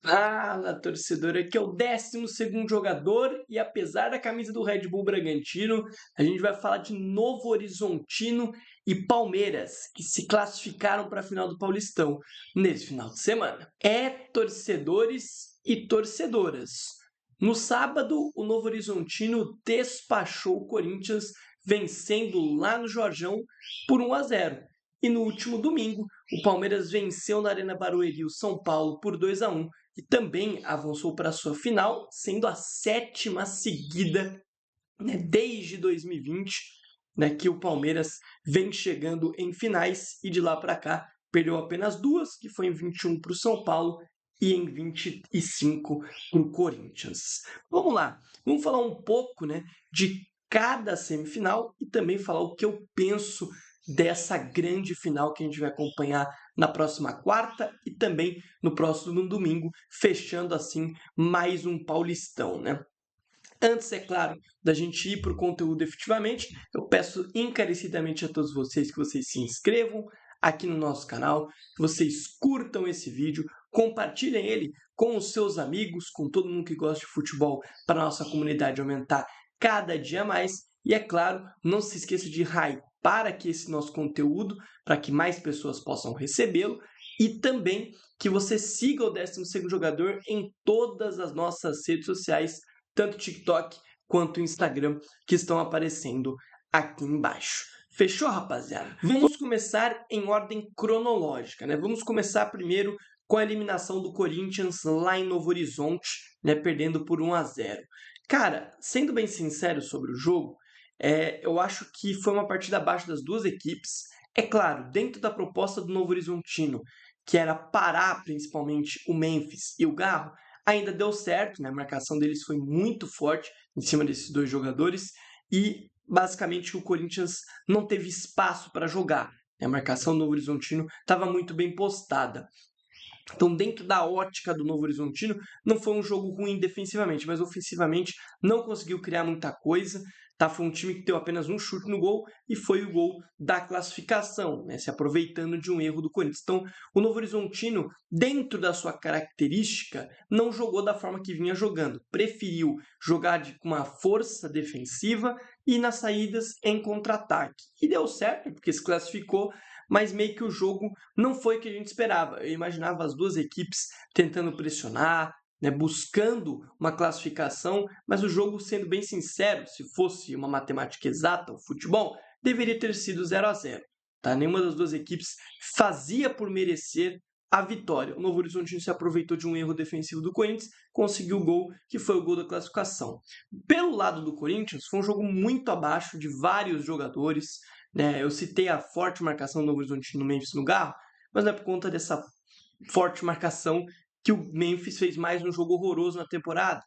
Fala, torcedor! Aqui é o 12º jogador e apesar da camisa do Red Bull Bragantino, a gente vai falar de Novo Horizontino e Palmeiras, que se classificaram para a final do Paulistão nesse final de semana. Torcedores e torcedoras. No sábado, o Novo Horizontino despachou o Corinthians, vencendo lá no Jorjão por 1-0. E no último domingo, o Palmeiras venceu na Arena Barueri o São Paulo por 2-1 e também avançou para a sua final, sendo a 7ª seguida, desde 2020, que o Palmeiras vem chegando em finais e de lá para cá perdeu apenas duas, que foi em 21 para o São Paulo e em 25 para o Corinthians. Vamos lá, vamos falar um pouco de cada semifinal e também falar o que eu penso dessa grande final que a gente vai acompanhar na próxima quarta e também no próximo domingo, fechando assim mais um Paulistão, Antes, é claro, da gente ir para o conteúdo efetivamente, eu peço encarecidamente a todos vocês que vocês se inscrevam aqui no nosso canal, que vocês curtam esse vídeo, compartilhem ele com os seus amigos, com todo mundo que gosta de futebol, para a nossa comunidade aumentar cada dia mais. E é claro, não se esqueça de hypar aqui esse nosso conteúdo, para que mais pessoas possam recebê-lo, e também que você siga o 12º jogador em todas as nossas redes sociais, tanto TikTok quanto Instagram, que estão aparecendo aqui embaixo. Fechou, rapaziada? Vamos começar em ordem cronológica, Vamos começar primeiro com a eliminação do Corinthians lá em Novo Horizonte, perdendo por 1-0. Cara, sendo bem sincero sobre o jogo, eu acho que foi uma partida abaixo das duas equipes. É claro, dentro da proposta do Novo Horizontino, que era parar principalmente o Memphis e o Garro, ainda deu certo, A marcação deles foi muito forte em cima desses dois jogadores e basicamente o Corinthians não teve espaço para jogar. A marcação do Novo Horizontino estava muito bem postada. Então, dentro da ótica do Novo Horizontino, não foi um jogo ruim defensivamente, mas ofensivamente não conseguiu criar muita coisa. Foi um time que deu apenas um chute no gol e foi o gol da classificação, se aproveitando de um erro do Corinthians. Então, o Novo Horizontino, dentro da sua característica, não jogou da forma que vinha jogando. Preferiu jogar com uma força defensiva e nas saídas em contra-ataque. E deu certo, porque se classificou, mas meio que o jogo não foi o que a gente esperava. Eu imaginava as duas equipes tentando pressionar, buscando uma classificação, mas o jogo, sendo bem sincero, se fosse uma matemática exata, o futebol, deveria ter sido 0-0. Nenhuma das duas equipes fazia por merecer a vitória. O Novo Horizontino se aproveitou de um erro defensivo do Corinthians, conseguiu o gol, que foi o gol da classificação. Pelo lado do Corinthians, foi um jogo muito abaixo de vários jogadores, Eu citei a forte marcação do Novo Horizontino no Memphis no Garro, mas não é por conta dessa forte marcação que o Memphis fez mais um jogo horroroso na temporada.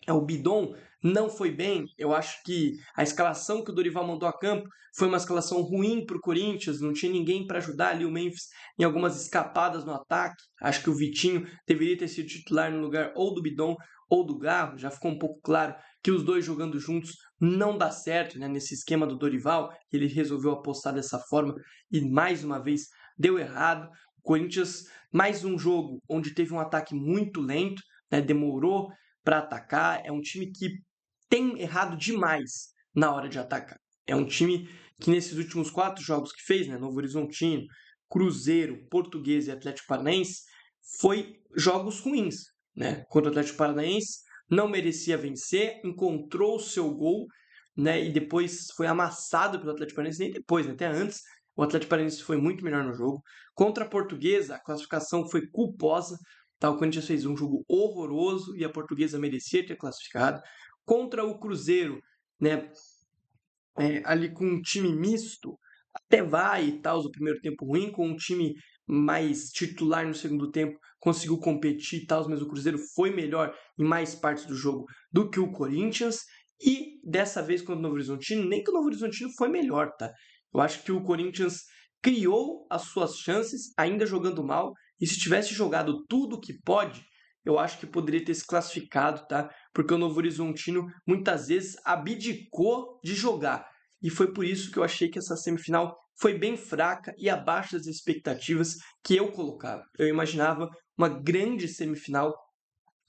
O Bidon não foi bem. Eu acho que a escalação que o Dorival mandou a campo foi uma escalação ruim para o Corinthians, não tinha ninguém para ajudar ali o Memphis em algumas escapadas no ataque. Acho que o Vitinho deveria ter sido titular no lugar ou do Bidon ou do Garro. Já ficou um pouco claro que os dois jogando juntos não dá certo, nesse esquema do Dorival. Ele resolveu apostar dessa forma e mais uma vez deu errado. O Corinthians, mais um jogo onde teve um ataque muito lento, demorou para atacar. É um time que tem errado demais na hora de atacar. É um time que nesses últimos 4 jogos que fez, Novo Horizontino, Cruzeiro, Portuguesa e Atlético Paranaense, foi jogos ruins, Contra o Atlético Paranaense, não merecia vencer, encontrou o seu gol, e depois foi amassado pelo Atlético Paranaense, nem depois, até antes, o Atlético Paranaense foi muito melhor no jogo. Contra a Portuguesa, a classificação foi culposa, o Corinthians fez um jogo horroroso e a Portuguesa merecia ter classificado. Contra o Cruzeiro, ali com um time misto, até vai e tal, o primeiro tempo ruim, com um time mais titular no segundo tempo, conseguiu competir e tal, mas o Cruzeiro foi melhor em mais partes do jogo do que o Corinthians. E dessa vez contra o Novo Horizontino, nem que o Novo Horizontino foi melhor, Eu acho que o Corinthians criou as suas chances, ainda jogando mal, e se tivesse jogado tudo que pode, eu acho que poderia ter se classificado, Porque o Novo Horizontino muitas vezes abdicou de jogar. E foi por isso que eu achei que essa semifinal foi bem fraca e abaixo das expectativas que eu colocava. Eu imaginava uma grande semifinal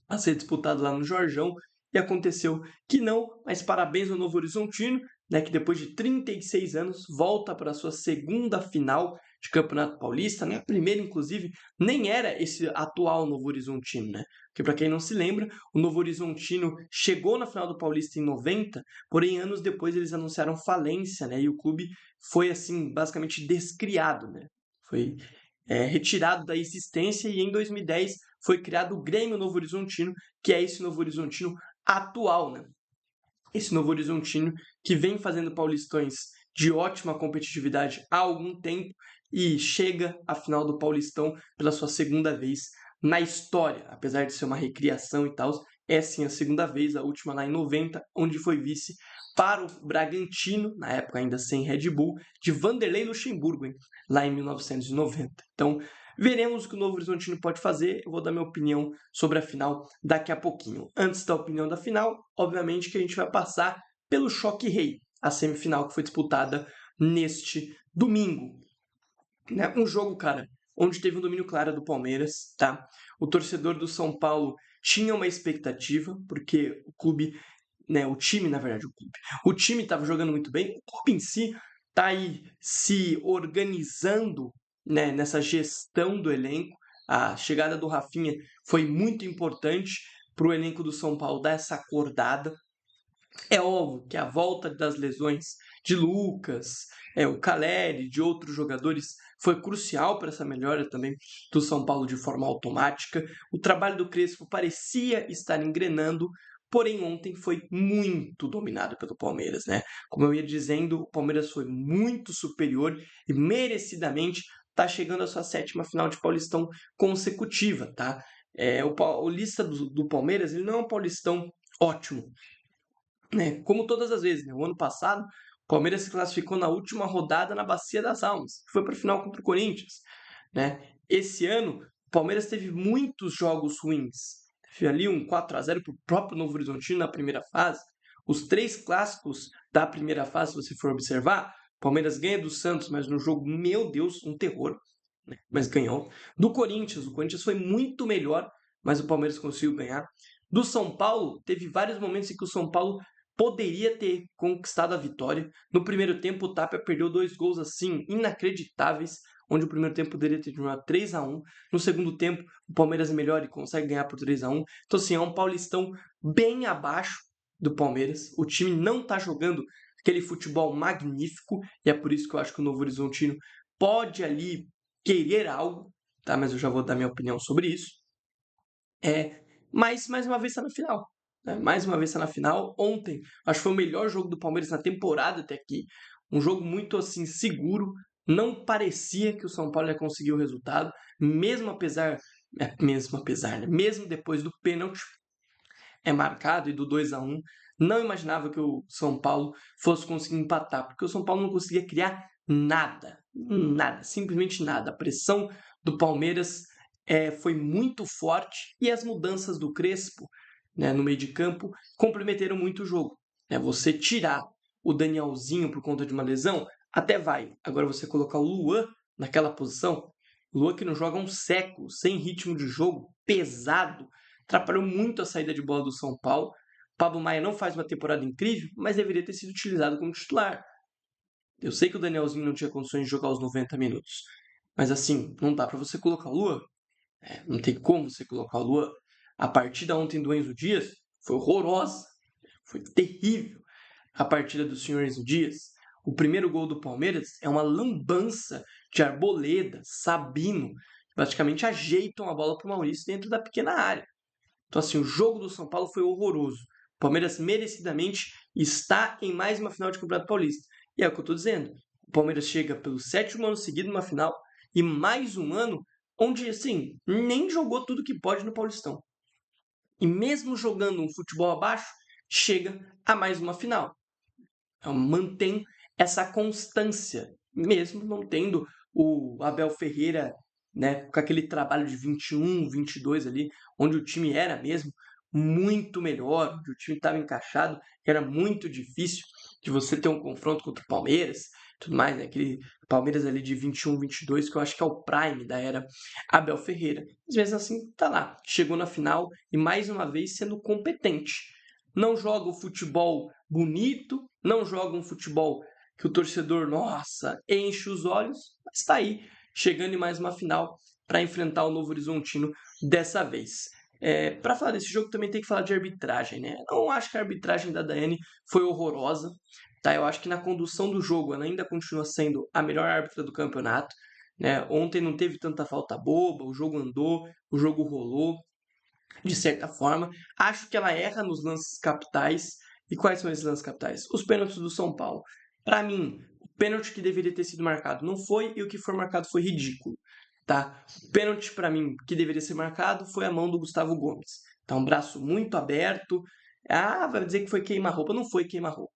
a ser disputada lá no Jorjão, e aconteceu que não, mas parabéns ao Novo Horizontino, né, que depois de 36 anos volta para a sua segunda final de Campeonato Paulista, né? A primeira, inclusive, nem era esse atual Novo Horizontino, né? Porque, para quem não se lembra, o Novo Horizontino chegou na final do Paulista em 90, porém, anos depois eles anunciaram falência, né? E o clube foi, assim, basicamente descriado, né? Foi retirado da existência e em 2010 foi criado o Grêmio Novo Horizontino, que é esse Novo Horizontino atual, né? Esse Novo Horizontino que vem fazendo paulistões de ótima competitividade há algum tempo e chega à final do Paulistão pela sua segunda vez na história, apesar de ser uma recriação e tal, é sim a segunda vez, a última lá em 90, onde foi vice para o Bragantino, na época ainda sem Red Bull, de Vanderlei Luxemburgo, hein, lá em 1990. Então, veremos o que o Novo Horizontino pode fazer. Eu vou dar minha opinião sobre a final daqui a pouquinho. Antes da opinião da final, obviamente que a gente vai passar pelo Choque Rei, a semifinal que foi disputada neste domingo. Né? Um jogo, cara, onde teve um domínio claro do Palmeiras, tá? O torcedor do São Paulo tinha uma expectativa, porque o clube, né, o time, na verdade, o time estava jogando muito bem, o clube em si tá aí se organizando, né, nessa gestão do elenco. A chegada do Rafinha foi muito importante para o elenco do São Paulo dar essa acordada. É óbvio que a volta das lesões de Lucas, o Caleri, de outros jogadores, foi crucial para essa melhora também do São Paulo de forma automática. O trabalho do Crespo parecia estar engrenando, porém ontem foi muito dominado pelo Palmeiras, né? Como eu ia dizendo, o Palmeiras foi muito superior e merecidamente está chegando à sua sétima final de Paulistão consecutiva, tá? O paulista do Palmeiras, ele não é um paulistão ótimo, né? Como todas as vezes, né? O ano passado, o Palmeiras se classificou na última rodada na Bacia das Almas, foi para a final contra o Corinthians, né? Esse ano, o Palmeiras teve muitos jogos ruins. Teve ali um 4-0 para o próprio Novo Horizontino na primeira fase. Os 3 clássicos da primeira fase, se você for observar, o Palmeiras ganha do Santos, mas no jogo, meu Deus, um terror, né? Mas ganhou. Do Corinthians, o Corinthians foi muito melhor, mas o Palmeiras conseguiu ganhar. Do São Paulo, teve vários momentos em que o São Paulo poderia ter conquistado a vitória. No primeiro tempo, o Tapia perdeu 2 gols assim inacreditáveis, onde o primeiro tempo poderia ter terminado 3-1. No segundo tempo, o Palmeiras é melhor e consegue ganhar por 3-1. Então, assim, é um Paulistão bem abaixo do Palmeiras. O time não está jogando aquele futebol magnífico, e é por isso que eu acho que o Novo Horizontino pode ali querer algo, tá? Mas eu já vou dar minha opinião sobre isso. Mas mais uma vez está na final, né? Mais uma vez está na final. Ontem, acho que foi o melhor jogo do Palmeiras na temporada até aqui. Um jogo muito assim seguro. Não parecia que o São Paulo ia conseguir o resultado, né? Mesmo depois do pênalti marcado e do 2-1, não imaginava que o São Paulo fosse conseguir empatar, porque o São Paulo não conseguia criar nada, nada, simplesmente nada. A pressão do Palmeiras foi muito forte e as mudanças do Crespo, né, no meio de campo comprometeram muito o jogo. Você tirar o Danielzinho por conta de uma lesão, até vai. Agora você colocar o Luan naquela posição, o Luan que não joga há um século, sem ritmo de jogo, pesado, atrapalhou muito a saída de bola do São Paulo. Pablo Maia não faz uma temporada incrível, mas deveria ter sido utilizado como titular. Eu sei que o Danielzinho não tinha condições de jogar os 90 minutos, mas assim, não dá para você colocar o Luan. Não tem como você colocar o Luan. A partida ontem do Enzo Dias foi horrorosa, foi terrível. A partida do senhor Enzo Dias, o primeiro gol do Palmeiras é uma lambança de Arboleda, Sabino, que praticamente ajeitam a bola para o Maurício dentro da pequena área. Então, assim, o jogo do São Paulo foi horroroso. O Palmeiras merecidamente está em mais uma final de Campeonato Paulista. E é o que eu estou dizendo. O Palmeiras chega pelo 7º ano seguido numa final e mais um ano onde, assim, nem jogou tudo que pode no Paulistão. E mesmo jogando um futebol abaixo, chega a mais uma final. Então, mantém essa constância, mesmo não tendo o Abel Ferreira, né, com aquele trabalho de 21, 22 ali, onde o time era mesmo muito melhor, onde o time estava encaixado, era muito difícil de você ter um confronto contra o Palmeiras, tudo mais, né? Aquele Palmeiras ali de 21, 22, que eu acho que é o prime da era Abel Ferreira. Mas mesmo assim, tá lá, chegou na final e mais uma vez sendo competente. Não joga o futebol bonito, não joga um futebol que o torcedor, nossa, enche os olhos, mas tá aí, chegando em mais uma final para enfrentar o Novo Horizontino dessa vez. Para falar desse jogo também tem que falar de arbitragem, né? Não acho que a arbitragem da Daiane foi horrorosa, tá? Eu acho que na condução do jogo ela ainda continua sendo a melhor árbitra do campeonato, né? Ontem não teve tanta falta boba, o jogo andou, o jogo rolou, de certa forma. Acho que ela erra nos lances capitais. E quais são esses lances capitais? Os pênaltis do São Paulo. Para mim, o pênalti que deveria ter sido marcado não foi, e o que foi marcado foi ridículo. Tá? O pênalti, para mim, que deveria ser marcado foi a mão do Gustavo Gomes. Tá um braço muito aberto. Ah, vai dizer que foi queima-roupa. Não foi queima-roupa.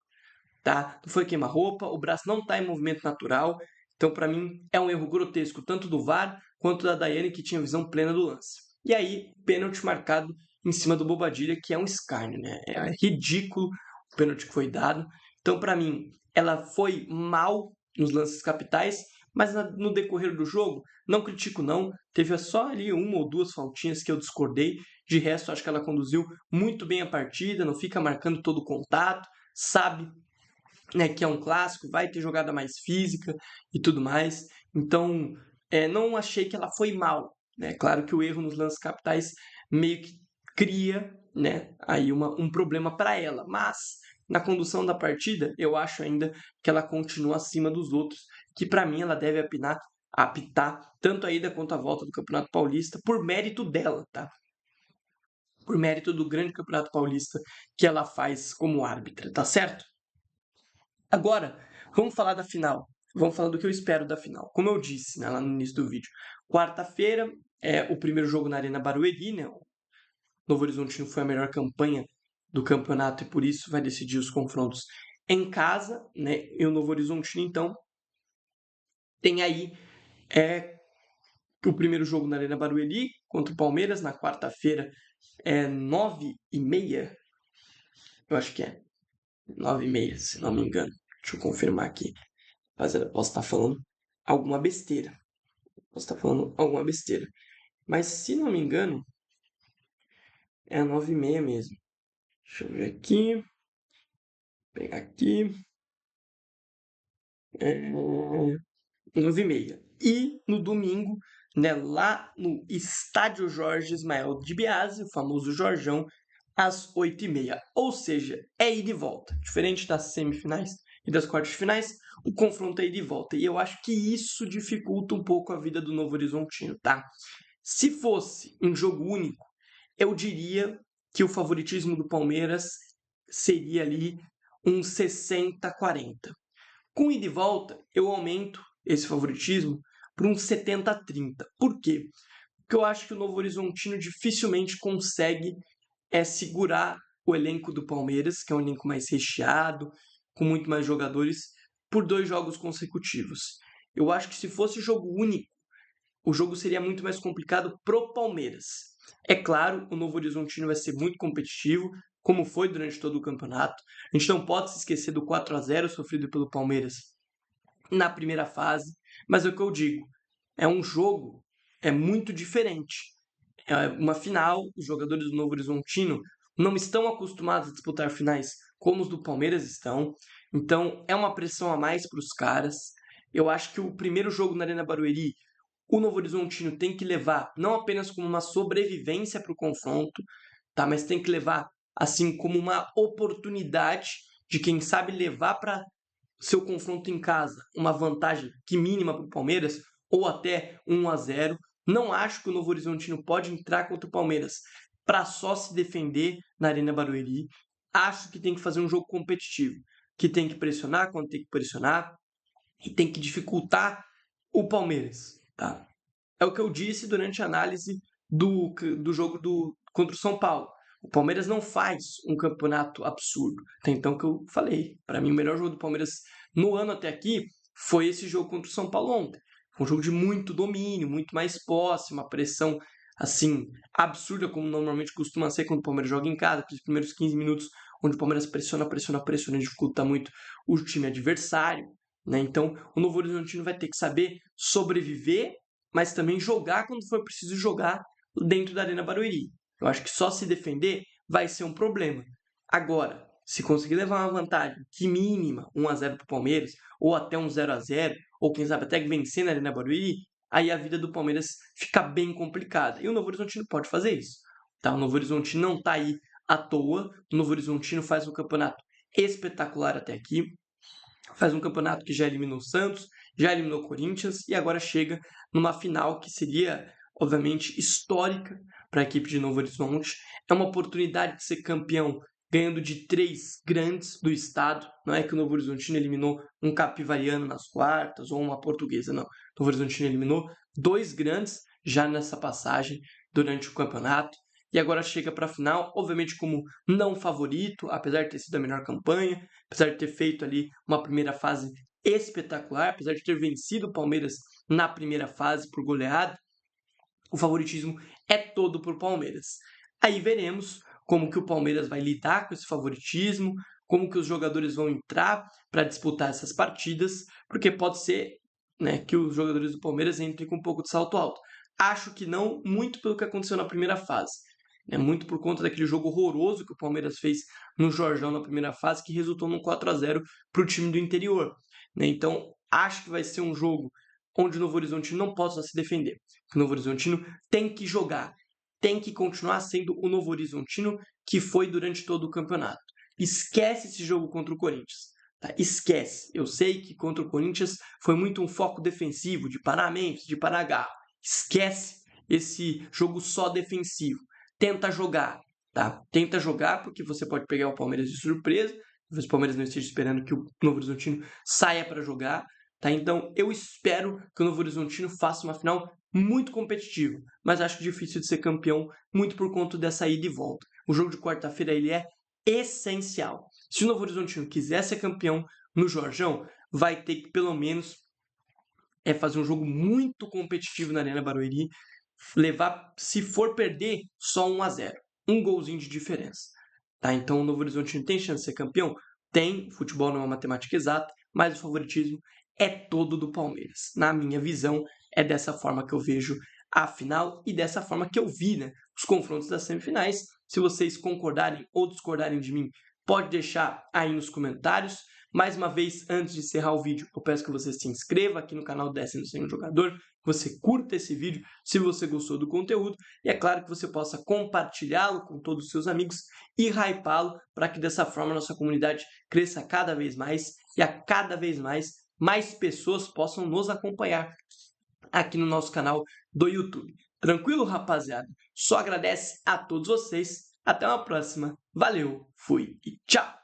Tá? Não foi queima-roupa, o braço não está em movimento natural. Então, para mim, é um erro grotesco, tanto do VAR quanto da Daiane, que tinha visão plena do lance. E aí, pênalti marcado em cima do Bobadilha, que é um escárnio, né? É ridículo o pênalti que foi dado. Então, para mim, ela foi mal nos lances capitais, mas no decorrer do jogo, não critico não, teve só ali uma ou duas faltinhas que eu discordei, de resto acho que ela conduziu muito bem a partida, não fica marcando todo o contato, sabe, né, que é um clássico, vai ter jogada mais física e tudo mais. Então, não achei que ela foi mal. Né? Claro que o erro nos lances capitais meio que cria, né, aí um problema para ela. Mas, na condução da partida, eu acho ainda que ela continua acima dos outros, que para mim ela deve apitar tanto a ida quanto a volta do Campeonato Paulista, por mérito dela, tá? Por mérito do grande Campeonato Paulista que ela faz como árbitra, tá certo? Agora, vamos falar da final. Vamos falar do que eu espero da final. Como eu disse, né, lá no início do vídeo, quarta-feira é o primeiro jogo na Arena Barueri, né? O Novo Horizontino foi a melhor campanha do campeonato e por isso vai decidir os confrontos em casa, né? E o Novo Horizontino, então, tem aí o primeiro jogo na Arena Barueri contra o Palmeiras na quarta-feira, 9h30. Eu acho que é 9h30, se não me engano. Deixa eu confirmar aqui. Rapaziada, posso estar falando alguma besteira. Mas se não me engano, é 9h30 mesmo. Deixa eu ver aqui. Pegar aqui. 9h30. E no domingo, né, lá no Estádio Jorge Ismael de Biase, o famoso Jorjão, às 8h30. Ou seja, é ida e volta. Diferente das semifinais e das quartas de finais, o confronto é ida e volta. E eu acho que isso dificulta um pouco a vida do Novo Horizontino, tá? Se fosse um jogo único, eu diria que o favoritismo do Palmeiras seria ali um 60-40. Com ida e volta, eu aumento esse favoritismo para um 70-30. Por quê? Porque eu acho que o Novo Horizontino dificilmente consegue segurar o elenco do Palmeiras, que é um elenco mais recheado, com muito mais jogadores, por 2 jogos consecutivos. Eu acho que se fosse jogo único, o jogo seria muito mais complicado pro Palmeiras. É claro, o Novo Horizontino vai ser muito competitivo, como foi durante todo o campeonato. A gente não pode se esquecer do 4-0 sofrido pelo Palmeiras na primeira fase, mas é o que eu digo, é um jogo muito diferente. É uma final, os jogadores do Novo Horizontino não estão acostumados a disputar finais como os do Palmeiras estão, então é uma pressão a mais para os caras. Eu acho que o primeiro jogo na Arena Barueri, o Novo Horizontino tem que levar não apenas como uma sobrevivência para o confronto, tá? Mas tem que levar assim como uma oportunidade de quem sabe levar para seu confronto em casa uma vantagem que mínima para o Palmeiras ou até 1-0. Não acho que o Novo Horizontino pode entrar contra o Palmeiras para só se defender na Arena Barueri. Acho que tem que fazer um jogo competitivo, que tem que pressionar quando tem que pressionar e tem que dificultar o Palmeiras, tá? É o que eu disse durante a análise do jogo contra o São Paulo. O Palmeiras não faz um campeonato absurdo. Até então que eu falei. Para mim, o melhor jogo do Palmeiras no ano até aqui foi esse jogo contra o São Paulo ontem. Foi um jogo de muito domínio, muito mais posse, uma pressão assim absurda, como normalmente costuma ser quando o Palmeiras joga em casa, aqueles primeiros 15 minutos onde o Palmeiras pressiona, e dificulta muito o time adversário. né? Então, o Novo Horizontino vai ter que saber sobreviver, mas também jogar quando for preciso jogar dentro da Arena Barueri. Eu acho que só se defender vai ser um problema. Agora, se conseguir levar uma vantagem que mínima, 1-0 para o Palmeiras, ou até um 0-0, ou quem sabe até vencer na Arena Barueri, aí a vida do Palmeiras fica bem complicada. E o Novo Horizontino pode fazer isso. Tá? O Novo Horizontino não está aí à toa. O Novo Horizontino faz um campeonato espetacular até aqui. Faz um campeonato que já eliminou o Santos, já eliminou o Corinthians e agora chega numa final que seria, obviamente, histórica para a equipe de Novo Horizonte. É uma oportunidade de ser campeão ganhando de 3 grandes do estado. Não é que o Novo Horizontino eliminou um capivariano nas quartas ou uma portuguesa, não. O Novo Horizontino eliminou 2 grandes já nessa passagem durante o campeonato. E agora chega para a final, obviamente como não favorito, apesar de ter sido a melhor campanha, apesar de ter feito ali uma primeira fase espetacular, apesar de ter vencido o Palmeiras na primeira fase por goleada, o favoritismo é todo para o Palmeiras. Aí veremos como que o Palmeiras vai lidar com esse favoritismo, como que os jogadores vão entrar para disputar essas partidas, porque pode ser, né, que os jogadores do Palmeiras entrem com um pouco de salto alto. Acho que não, muito pelo que aconteceu na primeira fase. Muito por conta daquele jogo horroroso que o Palmeiras fez no Jorjão na primeira fase, que resultou num 4-0 para o time do interior. Então, acho que vai ser um jogo onde o Novo Horizontino não possa se defender. O Novo Horizontino tem que jogar, tem que continuar sendo o Novo Horizontino que foi durante todo o campeonato. Esquece esse jogo contra o Corinthians. Tá? Esquece. Eu sei que contra o Corinthians foi muito um foco defensivo, de parar a mente, de parar a garra. Esquece esse jogo só defensivo. Tenta jogar, tá? Tenta jogar, porque você pode pegar o Palmeiras de surpresa, talvez o Palmeiras não esteja esperando que o Novo Horizontino saia para jogar, tá? Então, eu espero que o Novo Horizontino faça uma final muito competitiva, mas acho difícil de ser campeão muito por conta dessa ida e volta. O jogo de quarta-feira ele é essencial. Se o Novo Horizontino quiser ser campeão no Jorjão, vai ter que pelo menos fazer um jogo muito competitivo na Arena Barueri, levar, se for perder, só 1-0, um golzinho de diferença. Tá? Então o Novo Horizontino tem chance de ser campeão? Tem, futebol não é uma matemática exata, mas o favoritismo é todo do Palmeiras. Na minha visão, é dessa forma que eu vejo a final e dessa forma que eu vi, né, os confrontos das semifinais. Se vocês concordarem ou discordarem de mim, pode deixar aí nos comentários. Mais uma vez, antes de encerrar o vídeo, eu peço que você se inscreva aqui no canal Décimo Sem Jogador, que você curta esse vídeo se você gostou do conteúdo, e é claro que você possa compartilhá-lo com todos os seus amigos e hypá-lo para que dessa forma nossa comunidade cresça cada vez mais e a cada vez mais pessoas possam nos acompanhar aqui no nosso canal do YouTube. Tranquilo, rapaziada? Só agradece a todos vocês. Até uma próxima. Valeu, fui e tchau!